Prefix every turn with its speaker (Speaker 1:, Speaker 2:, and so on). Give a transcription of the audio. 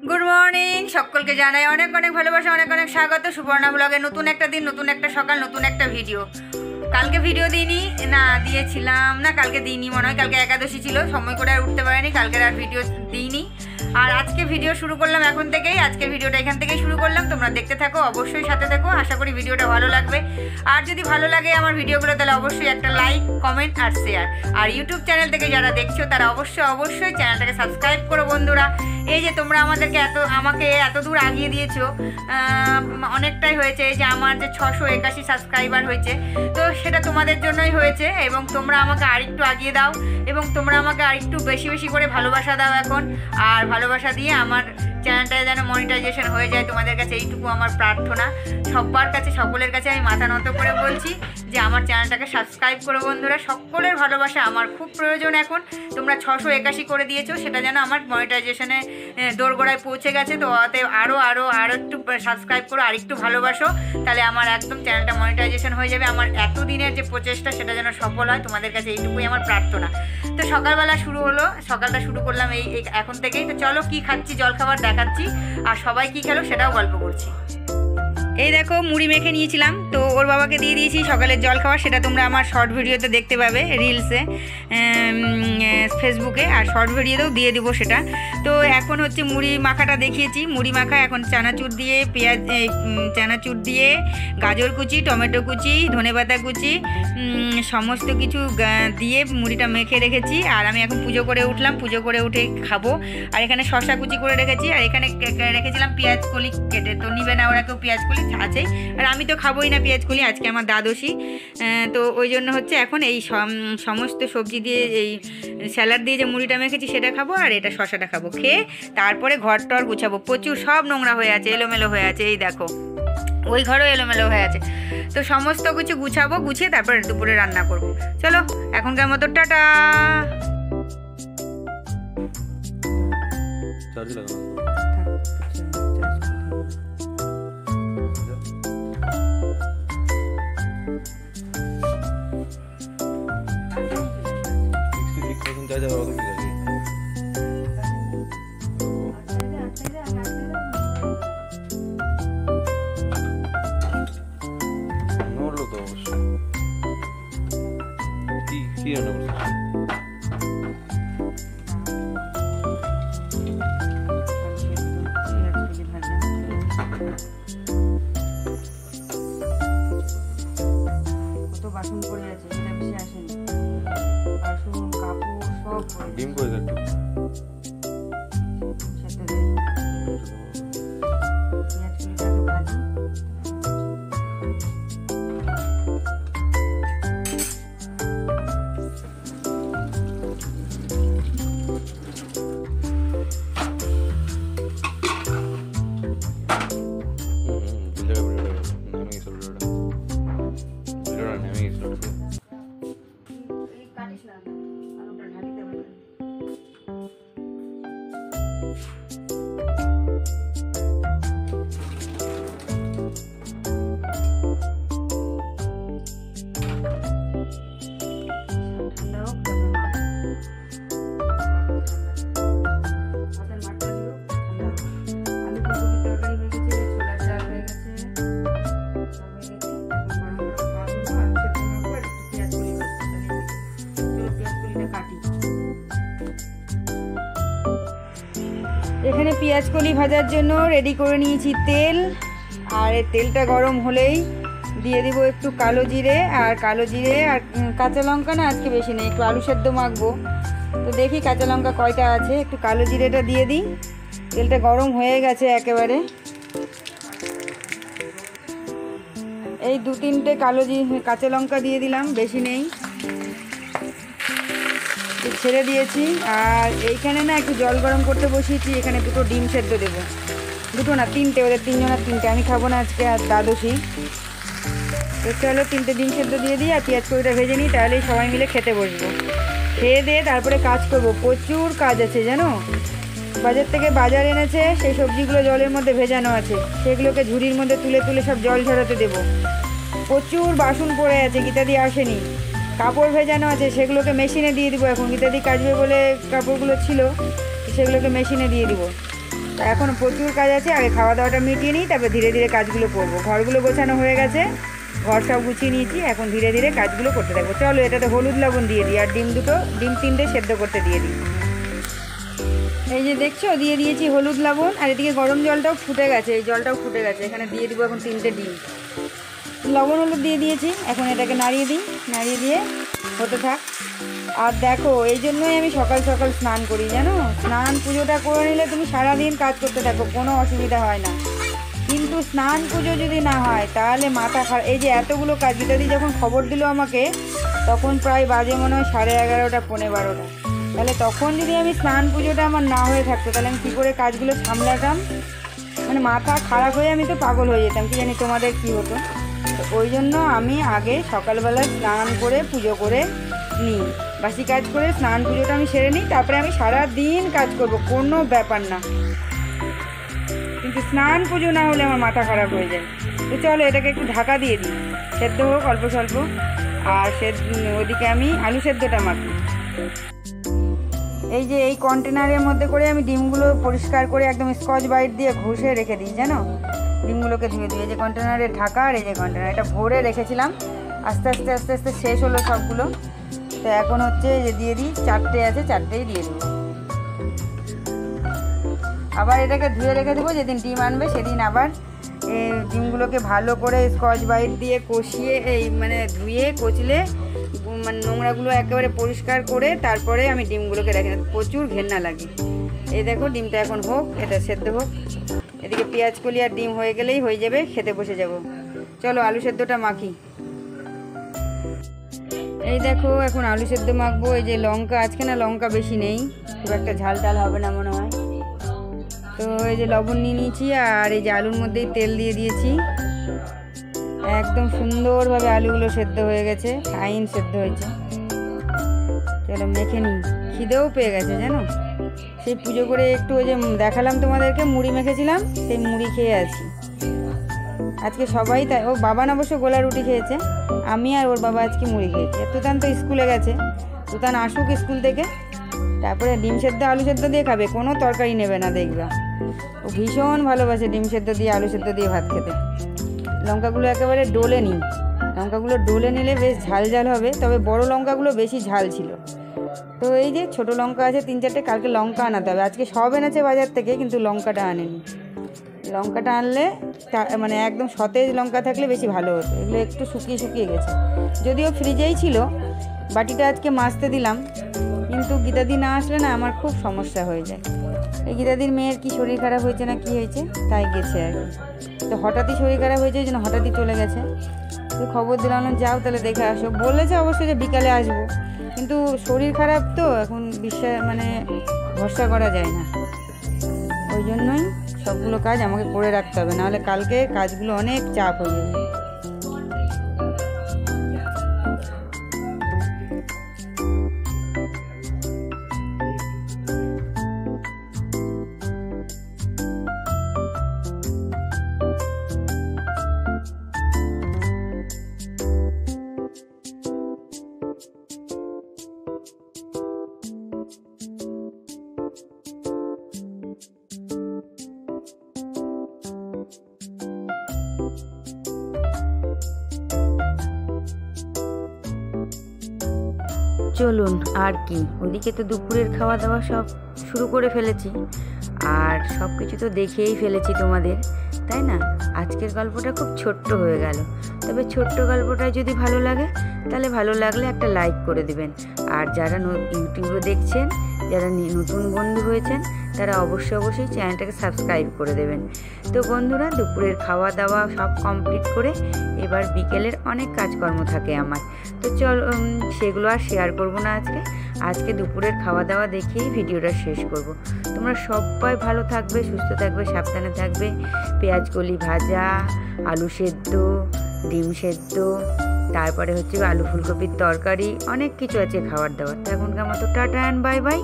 Speaker 1: Good morning সকলকে জানাই অনেক অনেক ভালোবাসা, অনেক অনেক স্বাগত সুবর্ণা ব্লগে। নতুন একটা দিন, নতুন একটা সকাল, নতুন একটা ভিডিও। কালকে ভিডিও দিইনি, না দিয়েছিলাম না, কালকে দিইনি মনে হয়, কালকে একাদশী ছিল, সময় করে আর উঠতে পারিনি, কালকে আর ভিডিও দিইনি। আর আজকে ভিডিও শুরু করলাম এখন থেকেই, আজকে ভিডিওটা এখান থেকেই শুরু করলাম। তোমরা দেখতে থাকো, অবশ্যই সাথে থাকো, আশা করি ভিডিওটা ভালো লাগবে। আর যদি ভালো লাগে আমার ভিডিওগুলো তাহলে অবশ্যই একটা লাইক, কমেন্ট আর শেয়ার। আর ইউটিউব চ্যানেল থেকে যারা দেখছো তারা অবশ্যই চ্যানেলটাকে সাবস্ক্রাইব করো বন্ধুরা। এই যে তোমরা আমাকে এত দূর আগিয়ে দিয়েছো, অনেকটাই হয়েছে। এই যে আমার যে 681 সাবস্ক্রাইবার হয়েছে, তো সেটা তোমাদের জন্যই হয়েছে। এবং তোমরা আমাকে আরেকটু আগিয়ে দাও, এবং তোমরা আমাকে আরেকটু বেশি বেশি করে ভালোবাসা দাও এখন। আর ভালোবাসা দিয়ে আমার চ্যানেলটা যেন মনিটাইজেশন হয়ে যায়, তোমাদের কাছে এইটুকু আমার প্রার্থনা। সবার কাছে, সকলের কাছে আমি মাথা নত করে বলছি যে আমার চ্যানেলটাকে সাবস্ক্রাইব করো বন্ধুরা। সকলের ভালোবাসা আমার খুব প্রয়োজন এখন। তোমরা 681 করে দিয়েছো, সেটা যেন আমার মনিটাইজেশনে দোরগোড়ায় পৌঁছে গেছে। তো অতএব আরও একটু সাবস্ক্রাইব করো, আর একটু ভালোবাসো, তাহলে আমার একদম চ্যানেলটা মনিটাইজেশন হয়ে যাবে। আমার এতদিনের যে প্রচেষ্টা সেটা যেন সফল হয়, তোমাদের কাছে এইটুকুই আমার প্রার্থনা। তো সকালবেলা শুরু হলো, সকালটা শুরু করলাম এই এখন থেকেই। তো চলো কি খাচ্ছি, জলখাবার দেখাচ্ছি, আর সবাই কি খেলো সেটাও গল্প করছি। এই দেখো মুড়ি মেখে নিয়েছিলাম, তো ওর বাবাকে দিয়ে দিয়েছি সকালের জল খাওয়া। সেটা তোমরা আমার শর্ট ভিডিওতে দেখতে পাবে, রিলসে, ফেসবুকে, আর শর্ট ভিডিওতেও দিয়ে দেবো সেটা। তো এখন হচ্ছে মুড়ি মাখাটা দেখিয়েছি, মুড়ি মাখা এখন চানাচুর দিয়ে, চানাচুর দিয়ে গাজর কুচি, টমেটো কুচি, ধনেপাতা কুচি, সমস্ত কিছু দিয়ে মুড়িটা মেখে রেখেছি। আর আমি এখন পুজো করে উঠলাম, পুজো করে উঠে খাবো। আর এখানে শসা কুচি করে রেখেছি, আর এখানে রেখেছিলাম পেঁয়াজ কলি কেটে। তো নিবে না ওরা কেউ পেঁয়াজ কলি আছেই, আর আমি তো খাবোই না পেঁয়াজ কলি, আজকে আমার দ্বাদশী। তো ওই জন্য হচ্ছে এখন এই সমস্ত সবজি দিয়ে, এই স্যালাড দিয়ে যে মুড়িটা মেখেছি সেটা খাবো, আর এটা শসাটা খাবো। খেয়ে তারপরে ঘর টর গুছাবো। প্রচুর সব নোংরা হয়ে আছে, এলোমেলো হয়ে আছে, এই দেখো ওই ঘরও এলোমেলো হয়ে আছে। তো সমস্ত কিছু গুছাবো, গুছিয়ে তারপরে দুপুরে রান্না করবো। চলো এখনকার মতো টাটা। বাসন পড়ে আছে, সেটা বেশি আসেনি। বাসন, কাপড় সব ডিম করে একটু সাথে দে। এখানে পেঁয়াজ কলি ভাজার জন্য রেডি করে নিয়েছি তেল। আর এই তেলটা গরম হলেই দিয়ে দিব একটু কালো জিরে, আর কাঁচা লঙ্কা না আজকে বেশি নেই, একটু আলু সেদ্ধ মাখবো। তো দেখি কাঁচা লঙ্কা কয়টা আছে, একটু কালো জিরেটা দিয়ে দিই। তেলটা গরম হয়ে গেছে একেবারে। এই 2-3টে কাঁচা লঙ্কা দিয়ে দিলাম, বেশি নেই, ছেড়ে দিয়েছি। আর এইখানে না একটু জল গরম করতে বসিয়েছি, এখানে 2টো ডিম সেদ্ধ দেবো। 2টো না 3টে, ওদের 3জনের 3টে, আমি খাবো না আজকে, আর দ্বাদশী। তো চলো 3টে ডিম সেদ্ধ দিয়ে দিই, আর পেঁয়াজ কলিটা ভেজে নিই, তাহলেই সবাই মিলে খেতে বসবো। খেয়ে দিয়ে তারপরে কাজ করব। প্রচুর কাজ আছে জানো, বাজার থেকে বাজার এনেছে, সেই সবজিগুলো জলের মধ্যে ভেজানো আছে, সেগুলোকে ঝুড়ির মধ্যে তুলে তুলে সব জল ঝরাতে দেবো। প্রচুর বাসন পড়ে আছে, গীতাদি আসেনি। কাপড় ভেজানো আছে, সেগুলোকে মেশিনে দিয়ে দিব এখন। গীতাদি কাচবে বলে কাপড়গুলো ছিল, সেগুলোকে মেশিনে দিয়ে দিব। তা এখন প্রচুর কাজ আছে, আগে খাওয়া দাওয়াটা মিটিয়ে নিই, তারপর ধীরে ধীরে কাজগুলো করবো। ঘরগুলো গোছানো হয়ে গেছে, ঘর সব গুছিয়ে নিয়েছি, এখন ধীরে ধীরে কাজগুলো করতে থাকবো। চলো এটাতে হলুদ লবণ দিয়ে দিই, আর ডিম 3টে সেদ্ধ করতে দিয়ে দিই। এই যে দেখছো দিয়ে দিয়েছি হলুদ লবণ, আর এদিকে গরম জলটাও ফুটে গেছে, এই জলটাও ফুটে গেছে। এখানে দিয়ে দিব এখন 3টে ডিম, লবণ হলুদ দিয়ে দিয়েছি। এখন এটাকে নাড়িয়ে দিই, নাড়িয়ে দিয়ে হতে থাক। আর দেখো এই জন্যই আমি সকাল সকাল স্নান করি, জানো, স্নান পুজোটা করে নিলে তুমি সারাদিন কাজ করতে থাকো, কোনো অসুবিধা হয় না। কিন্তু স্নান পুজো যদি না হয় তাহলে মাথা খারাপ। এই যে এতগুলো কাজ, গীতাদি যখন খবর দিল আমাকে তখন প্রায় বাজে মনে হয় 11:30 পৌনে 12টা। তাহলে তখন যদি আমি স্নান পুজোটা আমার না হয়ে থাকতো তাহলে আমি কী করে কাজগুলো সামলাতাম? মানে মাথা খারাপ হয়ে আমি তো পাগল হয়ে যেতাম, কি জানি তোমাদের কী হতো। তো ওই জন্য আমি আগে সকালবেলা স্নান করে পুজো করে নিই, বাসি কাজ করে স্নান পুজোটা আমি সেরে নিই, তারপরে আমি সারা দিন কাজ করব, কোনো ব্যাপার না। কিন্তু স্নান পুজো না হলে আমার মাথা খারাপ হয়ে যায়। তো চলো এটাকে একটু ঢাকা দিয়ে দিই, সেদ্ধ হোক অল্প স্বল্প। আর ওদিকে আমি আলু সেদ্ধটা মাখি। এই যে এই কন্টেনারের মধ্যে করে আমি ডিমগুলো পরিষ্কার করে একদম স্কচ ব্রাইট দিয়ে ঘষে রেখে দিই, জানো, ডিমগুলোকে ধুয়ে দিয়ে। যে কন্টেনারের ঢাকা, আর এই যে কন্টেনার, এটা ভরে রেখেছিলাম, আস্তে আস্তে আস্তে আস্তে শেষ হলো সবগুলো। তো এখন হচ্ছে যে দিয়ে দিই, 4টে আছে, 4টেই দিয়ে দেবো। আবার এটাকে ধুয়ে রেখে দেবো, যেদিন ডিম আনবে সেদিন আবার এই ডিমগুলোকে ভালো করে স্কচ ব্রাইট দিয়ে কষিয়ে, এই মানে ধুয়ে কচলে মানে নোংরাগুলো একেবারে পরিষ্কার করে তারপরে আমি ডিমগুলোকে রেখে, প্রচুর ঘেন্না লাগে। এই দেখো ডিমটা এখন হোক, এটা সেদ্ধ হোক। এদিকে পেঁয়াজ কলি আর ডিম হয়ে গেলেই হয়ে যাবে, খেতে বসে যাব। চলো আলু সেদ্ধটা মাখি। এই দেখো এখন আলু সেদ্ধ মাখবো। এই যে লঙ্কা, আজকে না লঙ্কা বেশি নেই, খুব একটা ঝাল টাল হবে না মনে হয়। তো এই যে লবণ নিয়ে নিয়েছি, আর এই যে আলুর মধ্যেই তেল দিয়ে দিয়েছি। একদম সুন্দরভাবে আলুগুলো সেদ্ধ হয়ে গেছে, ফাইন সেদ্ধ হয়েছে। চলো মেখে নিই, খিদেও পেয়ে গেছে জানো। সেই পুজো করে একটু ওই যে দেখালাম তোমাদেরকে মুড়ি মেখেছিলাম, সেই মুড়ি খেয়ে আছি আজকে সবাই। তাই ও বাবা না অবশ্য গোলা রুটি খেয়েছে, আমি আর ওর বাবা আজকে মুড়ি খেয়েছি। তুতান তো স্কুলে গেছে, তুতান আসুক স্কুল থেকে, তারপরে ডিম সেদ্ধ আলু সেদ্ধ দিয়ে খাবে, কোনো তরকারি নেবে না দেখবা। ও ভীষণ ভালোবাসে ডিম সেদ্ধ দিয়ে আলু সেদ্ধ দিয়ে ভাত খেতে। লঙ্কাগুলো একেবারে ডলে নিই, লঙ্কাগুলো ডলে নিলে বেশ ঝাল ঝাল হবে, তবে বড় লঙ্কাগুলো বেশি ঝাল ছিল। তো এই যে ছোট লঙ্কা আছে 3-4টে, কালকে লঙ্কা আনাতে হবে। আজকে সব এনেছে বাজার থেকে, কিন্তু লঙ্কাটা আনেনি। লঙ্কাটা আনলে মানে একদম সতেজ লঙ্কা থাকলে বেশি ভালো হতো। এগুলো একটু শুকিয়ে শুকিয়ে গেছে, যদিও ফ্রিজেই ছিল। বাটিটা আজকে মাজতে দিলাম, কিন্তু গীতাদি না আসলে না আমার খুব সমস্যা হয়ে যায়। এই গীতাদির মেয়ের কি শরীর খারাপ হয়েছে না কি হয়েছে, তাই গেছে আর কি। তো হঠাৎই শরীর খারাপ হয়েছে, ওই জন্য হঠাৎই চলে গেছে। তো খবর দিলাম, যাও তাহলে দেখে আসো। বলেছে অবশ্যই যে বিকালে আসবো, কিন্তু শরীর খারাপ তো এখন মানে ভরসা করা যায় না। ওই জন্যই সবগুলো কাজ আমাকে করে রাখতে হবে, নাহলে কালকে কাজগুলো অনেক চাপ হয়ে যাবে। চলুন আর কি, ওদিকে তো দুপুরের খাওয়া দাওয়া সব শুরু করে ফেলেছি, আর সব কিছু তো দেখেই ফেলেছি তোমাদের, তাই না? আজকের গল্পটা খুব ছোট্ট হয়ে গেল, তবে ছোট্ট গল্পটা যদি ভালো লাগে তাহলে ভালো লাগলে একটা লাইক করে দেবেন। আর যারা ইউটিউবে দেখছেন, যারা নতুন বন্ধু হয়েছেন, তারা অবশ্যই চ্যানেলটাকে সাবস্ক্রাইব করে দেবেন। তো বন্ধুরা, দুপুরের খাওয়া দাওয়া সব কমপ্লিট করে এবার বিকেলের অনেক কাজকর্ম থাকে আমার, তো চল সেগুলো আর শেয়ার করব না আজকে দুপুরের খাওয়া দাওয়া দেখেই ভিডিওটা শেষ করব। তোমরা সবাই ভালো থাকবে, সুস্থ থাকবে, সাবধানে থাকবে। পেঁয়াজ কলি ভাজা, আলু সেদ্ধ, ডিম সেদ্ধ, তারপরে হচ্ছে আলু ফুলকপির তরকারি, অনেক কিছু আছে খাবার দাবার। তো এখনকার মতো টাটা অ্যান্ড বাই বাই।